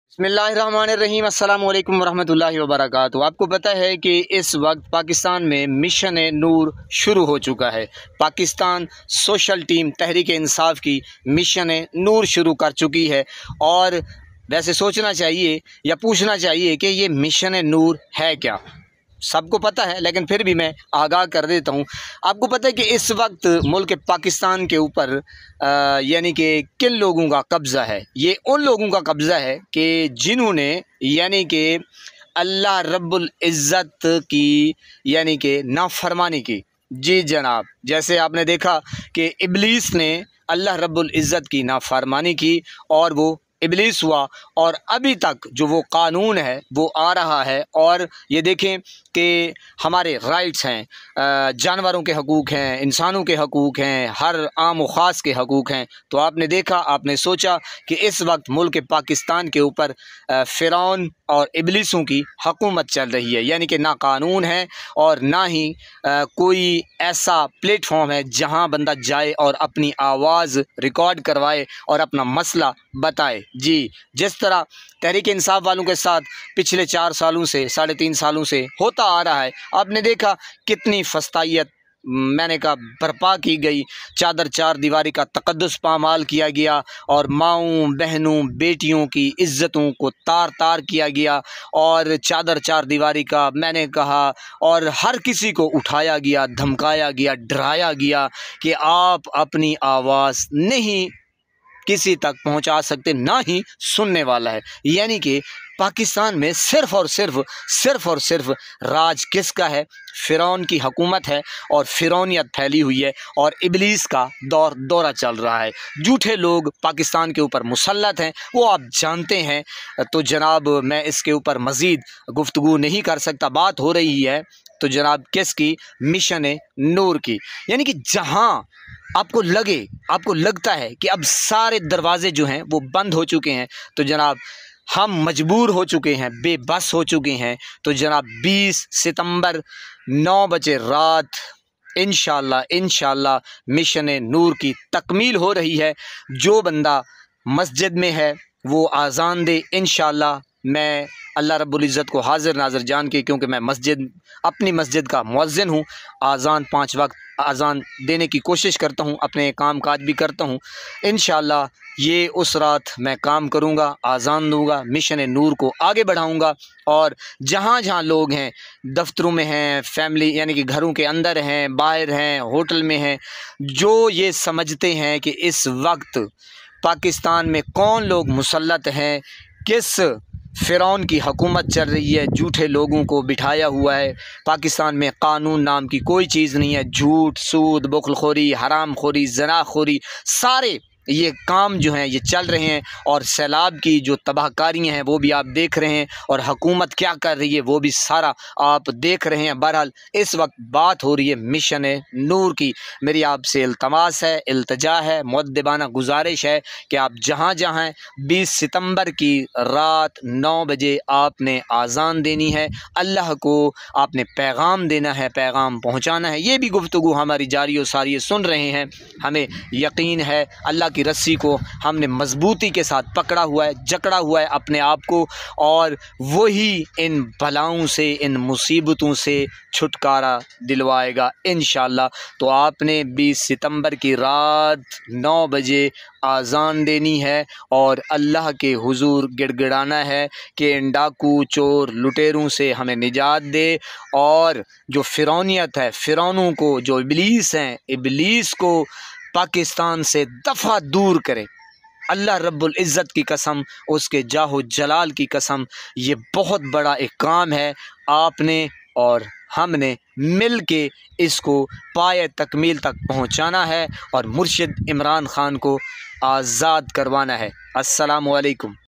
बिस्मिल्लाहिर्रहमानिर्रहीम अस्सलाम वालेकुम वरहमतुल्लाहि वबरकातुहू। आपको पता है कि इस वक्त पाकिस्तान में मिशन नूर शुरू हो चुका है। पाकिस्तान सोशल टीम तहरीक इंसाफ की मिशन नूर शुरू कर चुकी है। और वैसे सोचना चाहिए या पूछना चाहिए कि ये मिशन नूर है क्या। सबको पता है, लेकिन फिर भी मैं आगाह कर देता हूँ। आपको पता है कि इस वक्त मुल्क पाकिस्तान के ऊपर यानी कि किन लोगों का कब्ज़ा है। ये उन लोगों का कब्ज़ा है कि जिन्होंने यानी कि अल्लाह रब्बुल इज़्ज़त की यानी कि नाफरमानी की। जी जनाब, जैसे आपने देखा कि इब्लीस ने अल्लाह रब्बुल इज़्ज़त की नाफरमानी की और वो इब्लीस हुआ, और अभी तक जो वो कानून है वो आ रहा है। और ये देखें कि हमारे राइट्स हैं, जानवरों के हकूक़ हैं, इंसानों के हकूक़ हैं, हर आम व ख़ास के हकूक़ हैं। तो आपने देखा, आपने सोचा कि इस वक्त मुल्क पाकिस्तान के ऊपर फ़िरौन और इब्लीसों की हुकूमत चल रही है। यानी कि ना कानून है और ना ही कोई ऐसा प्लेटफॉर्म है जहां बंदा जाए और अपनी आवाज़ रिकॉर्ड करवाए और अपना मसला बताए। जी, जिस तरह तहरीक इंसाफ वालों के साथ पिछले 4 सालों से 3.5 सालों से होता आ रहा है, आपने देखा कितनी फस्तायत मैंने कहा बर्पा की गई। चादर चार दीवारी का तकद्दुस पामाल किया गया और माँओं बहनों बेटियों की इज़्ज़तों को तार तार किया गया। और चादर चार दीवारी का मैंने कहा, और हर किसी को उठाया गया, धमकाया गया, डराया गया कि आप अपनी आवाज़ नहीं किसी तक पहुंचा सकते, ना ही सुनने वाला है। यानी कि पाकिस्तान में सिर्फ़ और सिर्फ राज किसका है? फ़िरौन की हुकूमत है और फ़िरौनियत फैली हुई है और इब्लीस का दौरा चल रहा है। झूठे लोग पाकिस्तान के ऊपर मुसल्लत हैं, वो आप जानते हैं। तो जनाब, मैं इसके ऊपर मज़ीद गुफ्तगू नहीं कर सकता। बात हो रही है तो जनाब किसकी? मिशन नूर की। यानी कि जहाँ आपको लगता है कि अब सारे दरवाज़े जो हैं वो बंद हो चुके हैं, तो जनाब हम मजबूर हो चुके हैं, बेबस हो चुके हैं। तो जनाब 20 सितंबर 9 बजे रात इंशाअल्लाह मिशन नूर की तकमील हो रही है। जो बंदा मस्जिद में है वो आज़ान दे। इंशाअल्लाह मैं अल्लाह रब्बुल इज़्ज़त को हाज़िर नाज़िर जान के, क्योंकि मैं अपनी मस्जिद का मुअज़्ज़िन हूँ, आज़ान 5 वक्त आज़ान देने की कोशिश करता हूँ, अपने काम काज भी करता हूँ। इंशाअल्लाह ये उस रात मैं काम करूँगा, आज़ान दूँगा, मिशन नूर को आगे बढ़ाऊँगा। और जहाँ जहाँ लोग हैं, दफ्तरों में हैं, फैमिली यानी कि घरों के अंदर हैं, बाहर हैं, होटल में हैं, जो ये समझते हैं कि इस वक्त पाकिस्तान में कौन लोग मुसल्लत हैं, किस फ़िरौन की हुकूमत चल रही है, झूठे लोगों को बिठाया हुआ है। पाकिस्तान में कानून नाम की कोई चीज़ नहीं है। झूठ, सूद, बुख़्लखोरी, हरामखोरी, ज़नाखोरी, सारे ये काम जो हैं ये चल रहे हैं। और सैलाब की जो तबाहकारियाँ हैं वो भी आप देख रहे हैं, और हुकूमत क्या कर रही है वो भी सारा आप देख रहे हैं। बहरहाल इस वक्त बात हो रही है मिशन नूर की। मेरी आपसे इल्तमास है, इल्तिजा है, मुअद्दिबाना गुजारिश है कि आप जहाँ जहाँ 20 सितंबर की रात 9 बजे आपने आज़ान देनी है, अल्लाह को आपने पैगाम देना है, पैगाम पहुँचाना है। ये भी गुफ्तगू हमारी जारी व सारी सुन रहे हैं। हमें यकीन है अल्लाह की रस्सी को हमने मजबूती के साथ पकड़ा हुआ है, जकड़ा हुआ है अपने आप को, और वही इन बलाओं से, इन मुसीबतों से छुटकारा दिलवाएगा इंशाअल्लाह। तो आपने 20 सितंबर की रात 9 बजे आज़ान देनी है और अल्लाह के हुजूर गिड़गिड़ाना है कि इन डाकू, चोर, लुटेरों से हमें निजात दे, और जो फ़िरौनियत है, फ़िरौनों को, जो इब्लीस हैं, इब्लीस को पाकिस्तान से दफ़ा दूर करे। अल्लाह रब्बुल इज़्ज़त की कसम, उसके जाहो जलाल की कसम, ये बहुत बड़ा एक काम है। आपने और हमने मिल के इसको पाए तकमील तक पहुँचाना है और मुर्शिद इमरान ख़ान को आज़ाद करवाना है। अस्सलामु अलैकुम।